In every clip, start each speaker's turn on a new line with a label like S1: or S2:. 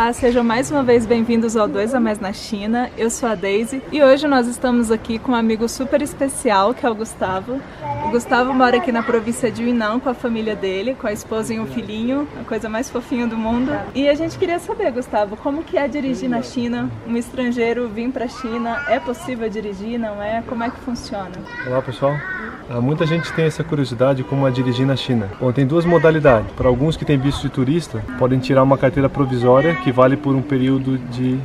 S1: Olá, sejam mais uma vez bem-vindos ao 2 a Mais na China. Eu sou a Daisy e hoje nós estamos aqui com um amigo super especial, que é o Gustavo. O Gustavo mora aqui na província de Yunnan com a família dele, com a esposa e um filhinho, a coisa mais fofinha do mundo. E a gente queria saber, Gustavo, como que é dirigir na China? Um estrangeiro vir para a China, é possível dirigir, não é? Como é que funciona?
S2: Olá, pessoal. Muita gente tem essa curiosidade como é dirigir na China. Bom, tem duas modalidades. Para alguns que têm visto de turista, podem tirar uma carteira provisória que vale por um período de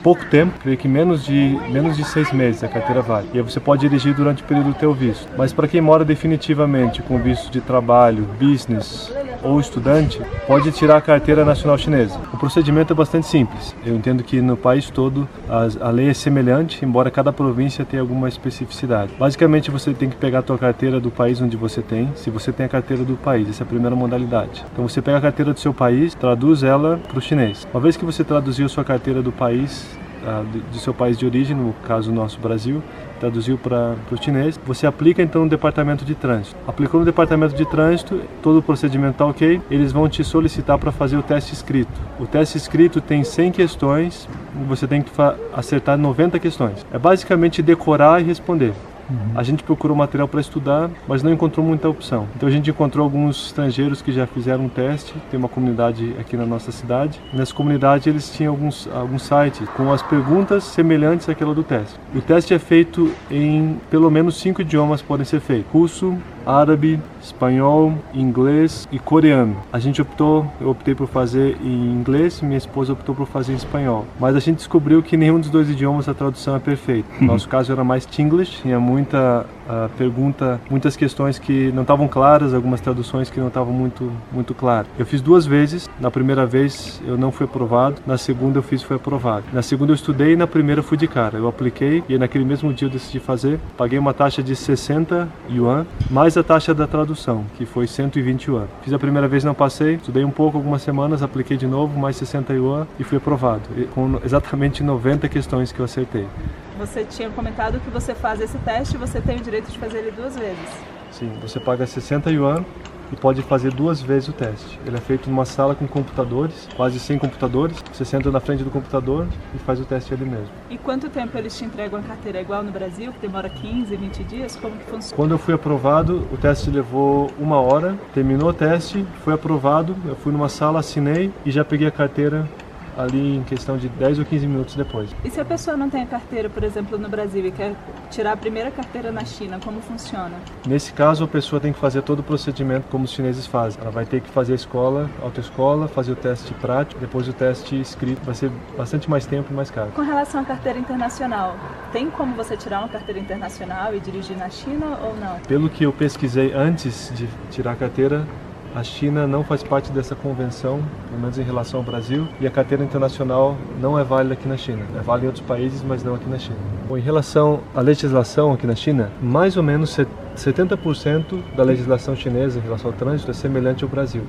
S2: pouco tempo, creio que menos de 6 meses a carteira vale. E aí você pode dirigir durante o período do teu visto. Mas para quem mora definitivamente com visto de trabalho, business ou estudante, pode tirar a carteira nacional chinesa. O procedimento é bastante simples. Eu entendo que no país todo a lei é semelhante, embora cada província tenha alguma especificidade. Basicamente você tem que pegar a tua carteira do país onde você tem, se você tem a carteira do país, essa é a primeira modalidade. Então você pega a carteira do seu país, traduz ela para o chinês. Uma vez que você traduziu a sua carteira do país, do seu país de origem, no caso nosso Brasil, traduziu para o chinês, você aplica então no departamento de trânsito. Aplicou no departamento de trânsito, todo o procedimento está ok, eles vão te solicitar para fazer o teste escrito. O teste escrito tem 100 questões e você tem que acertar 90 questões. É basicamente decorar e responder. A gente procurou material para estudar, mas não encontrou muita opção. Então a gente encontrou alguns estrangeiros que já fizeram um teste. Tem uma comunidade aqui na nossa cidade. Nessa comunidade eles tinham alguns sites com as perguntas semelhantes àquela do teste. O teste é feito em pelo menos 5 idiomas podem ser feitos: russo, árabe, espanhol, inglês e coreano. Eu optei por fazer em inglês, minha esposa optou por fazer em espanhol. Mas a gente descobriu que nenhum dos dois idiomas a tradução é perfeita. No nosso caso era mais Chinglish, tinha muita pergunta, muitas questões que não estavam claras, algumas traduções que não estavam muito claras. Eu fiz 2 vezes, na primeira vez eu não fui aprovado, na segunda eu fiz e foi aprovado. Na segunda eu estudei e na primeira fui de cara. Eu apliquei e naquele mesmo dia eu decidi fazer, paguei uma taxa de 60 yuan, mais a taxa da tradução, que foi 120 yuan. Fiz a primeira vez, não passei, estudei um pouco, algumas semanas, apliquei de novo, mais 60 yuan e fui aprovado, com exatamente 90 questões que eu acertei.
S1: Você tinha comentado que você faz esse teste e você tem o direito de fazer ele 2 vezes.
S2: Sim, você paga 60 yuan e pode fazer 2 vezes o teste. Ele é feito numa sala com computadores, quase 100 computadores. Você senta na frente do computador e faz o teste ali mesmo.
S1: E quanto tempo eles te entregam a carteira? É igual no Brasil, que demora 15, 20 dias? Como que funciona?
S2: Quando eu fui aprovado, o teste levou 1 hora. Terminou o teste, foi aprovado. Eu fui numa sala, assinei e já peguei a carteira ali em questão de 10 ou 15 minutos depois.
S1: E se a pessoa não tem a carteira, por exemplo, no Brasil e quer tirar a primeira carteira na China, como funciona?
S2: Nesse caso, a pessoa tem que fazer todo o procedimento como os chineses fazem. Ela vai ter que fazer a escola, autoescola, fazer o teste prático, depois o teste escrito. Vai ser bastante mais tempo e mais caro.
S1: Com relação à carteira internacional, tem como você tirar uma carteira internacional e dirigir na China ou não?
S2: Pelo que eu pesquisei antes de tirar a carteira, a China não faz parte dessa convenção, pelo menos em relação ao Brasil, e a carteira internacional não é válida aqui na China. É válida em outros países, mas não aqui na China. Bom, em relação à legislação aqui na China, mais ou menos 70% da legislação chinesa em relação ao trânsito é semelhante ao Brasil.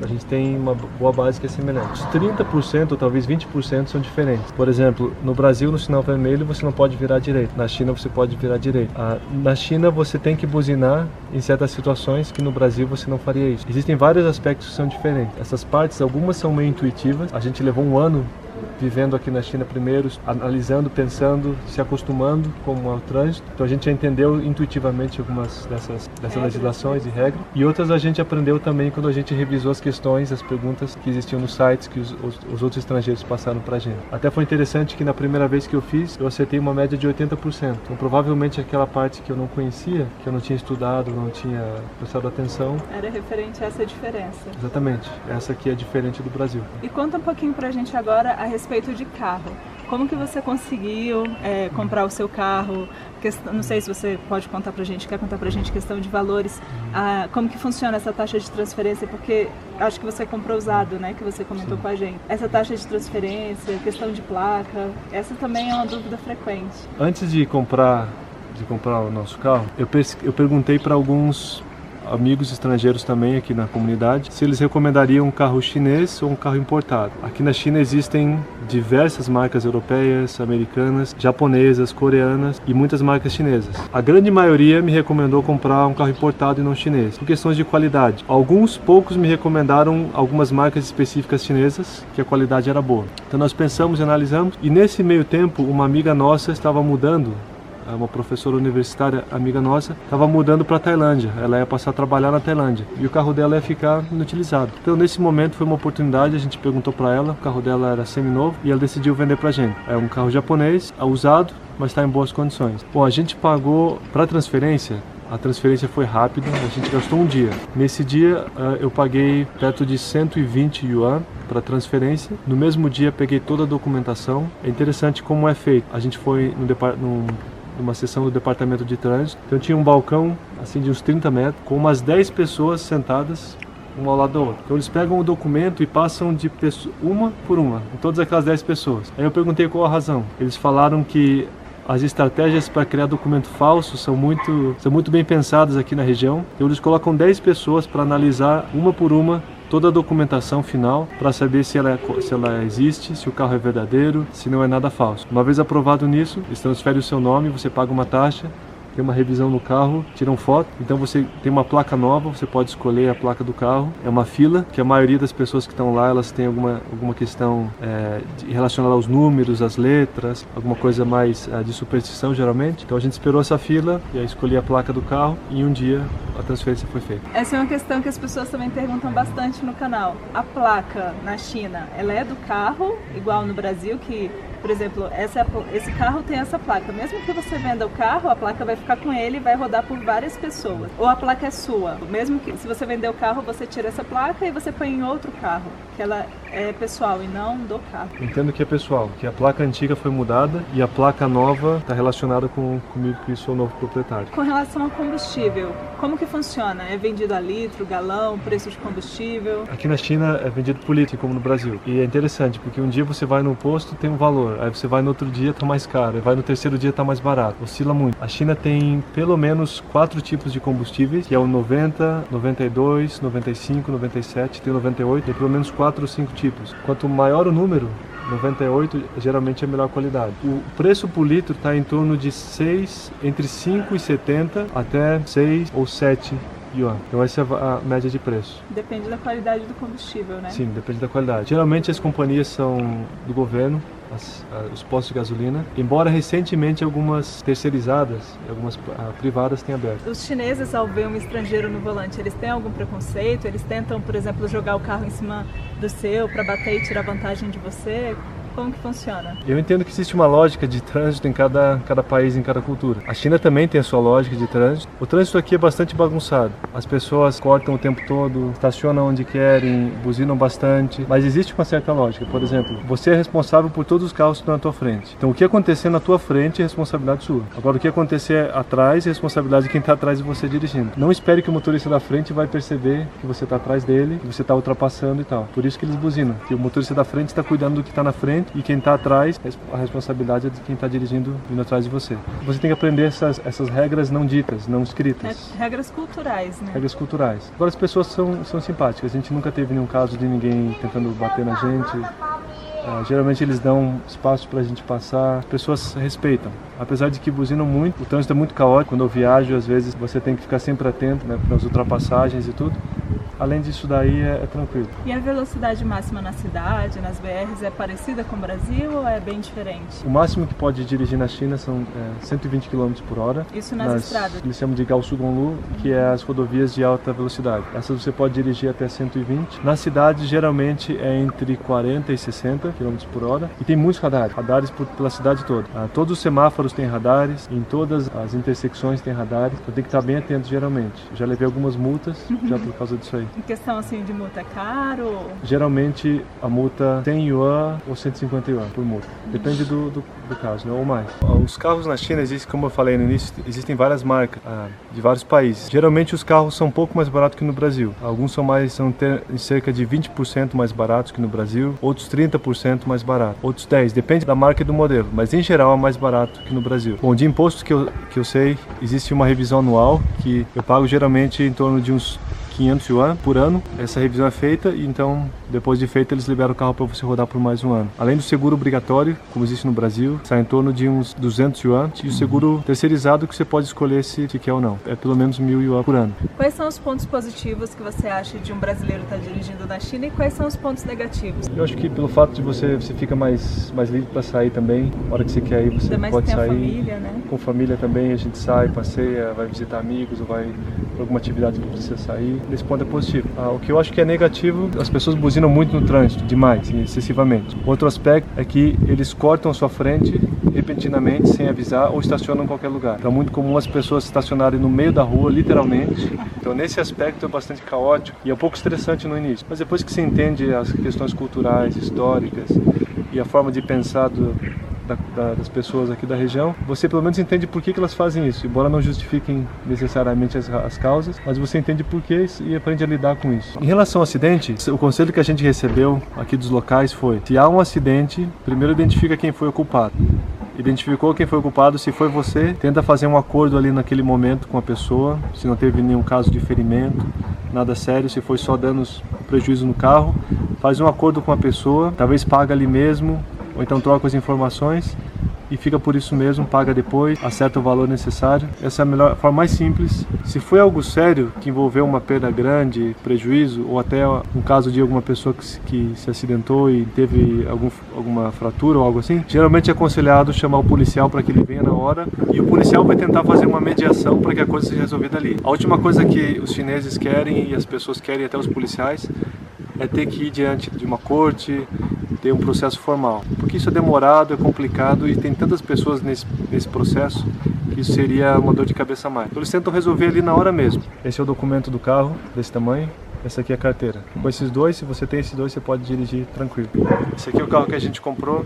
S2: A gente tem uma boa base que é semelhante. 30% ou talvez 20% são diferentes. Por exemplo, no Brasil, no sinal vermelho, você não pode virar à direita. Na China, você pode virar à direita. Na China, você tem que buzinar em certas situações que no Brasil você não faria isso. Existem vários aspectos que são diferentes. Essas partes, algumas são meio intuitivas. A gente levou 1 ano vivendo aqui na China primeiro, analisando, pensando, se acostumando com o trânsito. Então a gente já entendeu intuitivamente algumas dessas legislações e regras. E outras a gente aprendeu também quando a gente revisou as questões, as perguntas que existiam nos sites que os outros estrangeiros passaram pra gente. Até foi interessante que na primeira vez que eu fiz, eu acertei uma média de 80%. Então provavelmente aquela parte que eu não conhecia, que eu não tinha estudado, não tinha prestado atenção,
S1: era referente a essa diferença.
S2: Exatamente. Essa aqui é diferente do Brasil.
S1: E conta um pouquinho pra gente agora a respeito de carro. Como que você conseguiu comprar o seu carro? Não sei se você pode contar pra gente, quer contar pra gente questão de valores. Como que funciona essa taxa de transferência? Porque acho que você comprou usado, né? Que você comentou
S2: Sim.
S1: com a gente. Essa taxa de transferência, questão de placa, essa também é uma dúvida frequente.
S2: Antes de comprar o nosso carro, eu perguntei para alguns amigos estrangeiros também aqui na comunidade se eles recomendariam um carro chinês ou um carro importado. Aqui na China existem diversas marcas europeias, americanas, japonesas, coreanas e muitas marcas chinesas. A grande maioria me recomendou comprar um carro importado e não chinês, por questões de qualidade. Alguns poucos me recomendaram algumas marcas específicas chinesas, que a qualidade era boa. Então nós pensamos e analisamos, e nesse meio tempo uma amiga nossa estava mudando, uma professora universitária, amiga nossa, estava mudando para a Tailândia. Ela ia passar a trabalhar na Tailândia e o carro dela ia ficar inutilizado. Então nesse momento foi uma oportunidade, a gente perguntou para ela, o carro dela era seminovo e ela decidiu vender para a gente. É um carro japonês, usado, mas está em boas condições. Bom, a gente pagou para transferência. A transferência foi rápida, a gente gastou um dia. Nesse dia eu paguei perto de 120 yuan para transferência. No mesmo dia peguei toda a documentação. É interessante como é feito. A gente foi numa sessão do departamento de trânsito. Então tinha um balcão assim de uns 30 metros com umas 10 pessoas sentadas uma ao lado da outra. Então eles pegam o documento e passam de uma por uma, em todas aquelas 10 pessoas. Aí eu perguntei qual a razão. Eles falaram que as estratégias para criar documento falso são muito bem pensadas aqui na região. Então eles colocam 10 pessoas para analisar uma por uma toda a documentação final para saber se ela existe, se o carro é verdadeiro, se não é nada falso. Uma vez aprovado nisso, eles transferem o seu nome, você paga uma taxa, tem uma revisão no carro, tiram foto, então você tem uma placa nova, você pode escolher a placa do carro. É uma fila, que a maioria das pessoas que estão lá, elas têm alguma questão relacionada aos números, às letras, alguma coisa mais de superstição geralmente. Então a gente esperou essa fila e aí escolhi a placa do carro e em um dia a transferência foi feita.
S1: Essa é uma questão que as pessoas também perguntam bastante no canal. A placa na China, ela é do carro, igual no Brasil, que, por exemplo, esse carro tem essa placa. Mesmo que você venda o carro, a placa vai ficar com ele e vai rodar por várias pessoas. Ou a placa é sua. Mesmo que se você vender o carro, você tira essa placa e você põe em outro carro, que ela é pessoal e não do carro.
S2: Entendo que é pessoal, que a placa antiga foi mudada e a placa nova está relacionada comigo, que sou o novo proprietário.
S1: Com relação ao combustível, como que funciona? É vendido a litro, galão, preço de combustível?
S2: Aqui na China é vendido por litro, como no Brasil. E é interessante, porque um dia você vai no posto, tem um valor. Aí você vai no outro dia, está mais caro. Aí vai no terceiro dia, está mais barato. Oscila muito. A China tem pelo menos 4 tipos de combustíveis, que é o 90, 92, 95, 97, tem 98. Tem pelo menos 4 ou 5 tipos. Quanto maior o número, 98 geralmente é a melhor qualidade. O preço por litro está em torno de entre 5,70 até 6 ou 7 yuan. Então essa é a média de preço.
S1: Depende da qualidade do combustível, né?
S2: Sim, depende da qualidade. Geralmente as companhias são do governo, os postos de gasolina, embora recentemente algumas terceirizadas, algumas privadas tenham aberto.
S1: Os chineses, ao ver um estrangeiro no volante, eles têm algum preconceito? Eles tentam, por exemplo, jogar o carro em cima do seu para bater e tirar vantagem de você? Como que funciona?
S2: Eu entendo que existe uma lógica de trânsito em cada país, em cada cultura. A China também tem a sua lógica de trânsito. O trânsito aqui é bastante bagunçado. As pessoas cortam o tempo todo, estacionam onde querem, buzinam bastante, mas existe uma certa lógica. Por exemplo, você é responsável por todos os carros que estão na tua frente. Então o que acontecer na tua frente é responsabilidade sua. Agora o que acontecer atrás é responsabilidade de quem está atrás de você dirigindo. Não espere que o motorista da frente vai perceber que você está atrás dele, que você está ultrapassando e tal. Por isso que eles buzinam. Que o motorista da frente está cuidando do que está na frente e quem está atrás, a responsabilidade é de quem está dirigindo vindo atrás de você. Você tem que aprender essas regras não ditas, não escritas.
S1: Regras culturais, né?
S2: Regras culturais. Agora as pessoas são simpáticas. A gente nunca teve nenhum caso de ninguém tentando bater na gente. Geralmente eles dão espaço para a gente passar. As pessoas respeitam. Apesar de que buzinam muito, o trânsito é muito caótico. Quando eu viajo, às vezes você tem que ficar sempre atento, né, nas ultrapassagens e tudo. Além disso daí é tranquilo.
S1: E a velocidade máxima na cidade, nas BRs, é parecida com o Brasil ou é bem diferente?
S2: O máximo que pode dirigir na China são 120 km por hora.
S1: Isso nas estradas?
S2: Eles chamam de Gaosu-Gonglu, que é as rodovias de alta velocidade. Essas você pode dirigir até 120. Na cidade, geralmente é entre 40 e 60 km por hora. E tem muitos radares pela cidade toda. Todos os semáforos têm radares, em todas as intersecções tem radares. Então tem que estar bem atento geralmente. Já levei algumas multas já por causa disso aí.
S1: Em questão assim de multa, é caro?
S2: Geralmente a multa 100 yuan ou 150 yuan por multa. Depende do caso, né? Ou mais. Os carros na China existem, como eu falei no início, existem várias marcas de vários países. Geralmente os carros são um pouco mais baratos que no Brasil. Alguns são cerca de 20% mais baratos que no Brasil, outros 30% mais baratos, outros 10%, depende da marca e do modelo, mas em geral é mais barato que no Brasil. Bom, de impostos que eu sei, existe uma revisão anual que eu pago geralmente em torno de uns 500 yuan por ano. Essa revisão é feita e então, depois de feita, eles liberam o carro para você rodar por mais um ano. Além do seguro obrigatório, como existe no Brasil, sai em torno de uns 200 yuan. E o seguro terceirizado que você pode escolher se quer ou não. É pelo menos 1000 yuan por ano.
S1: Quais são os pontos positivos que você acha de um brasileiro estar dirigindo na China e quais são os pontos negativos?
S2: Eu acho que pelo fato de você fica mais livre para sair também. Na hora que você quer ir, você pode sair.
S1: Família, né?
S2: Com família também, a gente sai, passeia, vai visitar amigos ou vai para alguma atividade que precisa sair. Nesse ponto é positivo. O que eu acho que é negativo, as pessoas buzinam muito no trânsito, demais, excessivamente. Outro aspecto é que eles cortam a sua frente repentinamente, sem avisar, ou estacionam em qualquer lugar. Então é muito comum as pessoas estacionarem no meio da rua, literalmente. Então nesse aspecto é bastante caótico e é um pouco estressante no início. Mas depois que você entende as questões culturais, históricas e a forma de pensar das pessoas aqui da região, você pelo menos entende por que elas fazem isso, embora não justifiquem necessariamente as causas, mas você entende por que e aprende a lidar com isso. Em relação ao acidente, o conselho que a gente recebeu aqui dos locais foi: se há um acidente, primeiro identifica quem foi o culpado. Identificou quem foi o culpado, se foi você, tenta fazer um acordo ali naquele momento com a pessoa, se não teve nenhum caso de ferimento, nada sério, se foi só danos, prejuízo no carro, faz um acordo com a pessoa, talvez paga ali mesmo, ou então troca as informações e fica por isso mesmo, paga depois, acerta o valor necessário. Essa é a forma mais simples. Se foi algo sério, que envolveu uma perda grande, prejuízo, ou até um caso de alguma pessoa que se acidentou e teve alguma fratura ou algo assim, geralmente é aconselhado chamar o policial para que ele venha na hora e o policial vai tentar fazer uma mediação para que a coisa seja resolvida ali. A última coisa que os chineses querem e as pessoas querem, até os policiais, é ter que ir diante de uma corte, ter um processo formal, porque isso é demorado, é complicado e tem tantas pessoas nesse processo que isso seria uma dor de cabeça a mais. Então eles tentam resolver ali na hora mesmo. Esse é o documento do carro, desse tamanho. Essa aqui é a carteira. Com esses dois, se você tem esses dois, você pode dirigir tranquilo. Esse aqui é o carro que a gente comprou,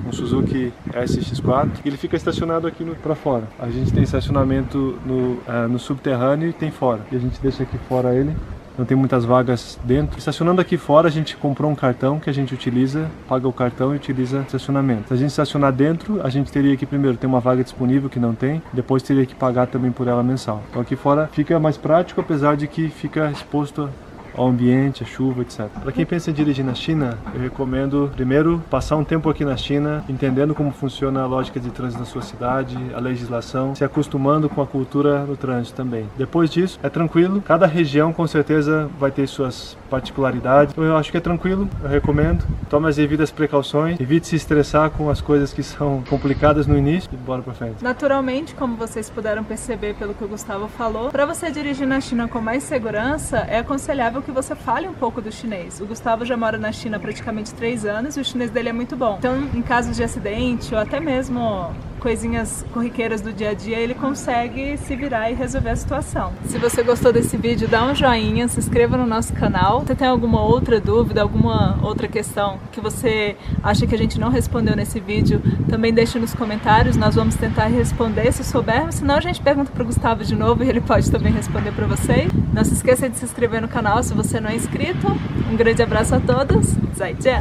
S2: um Suzuki SX4, e ele fica estacionado aqui para fora. A gente tem estacionamento no subterrâneo e tem fora. E a gente deixa aqui fora ele. Não tem muitas vagas dentro. Estacionando aqui fora, a gente comprou um cartão que a gente utiliza, paga o cartão e utiliza estacionamento. Se a gente estacionar dentro, a gente teria que primeiro ter uma vaga disponível que não tem, depois teria que pagar também por ela mensal. Então aqui fora fica mais prático, apesar de que fica exposto ao ambiente, a chuva, etc. Para quem pensa em dirigir na China, eu recomendo primeiro passar um tempo aqui na China, entendendo como funciona a lógica de trânsito na sua cidade, a legislação, se acostumando com a cultura do trânsito também. Depois disso, é tranquilo. Cada região com certeza vai ter suas particularidades. Eu acho que é tranquilo, eu recomendo. Tome as devidas precauções, evite se estressar com as coisas que são complicadas no início e bora pra frente.
S1: Naturalmente, como vocês puderam perceber pelo que o Gustavo falou, para você dirigir na China com mais segurança, é aconselhável que você fale um pouco do chinês. O Gustavo já mora na China há praticamente 3 anos e o chinês dele é muito bom. Então, em casos de acidente ou até mesmo coisinhas corriqueiras do dia a dia, ele consegue se virar e resolver a situação. Se você gostou desse vídeo, dá um joinha, se inscreva no nosso canal. Se tem alguma outra dúvida, alguma outra questão que você acha que a gente não respondeu nesse vídeo, também deixe nos comentários, nós vamos tentar responder se soubermos, senão a gente pergunta para o Gustavo de novo e ele pode também responder para vocês. Não se esqueça de se inscrever no canal se você não é inscrito. Um grande abraço a todos. Zaijian!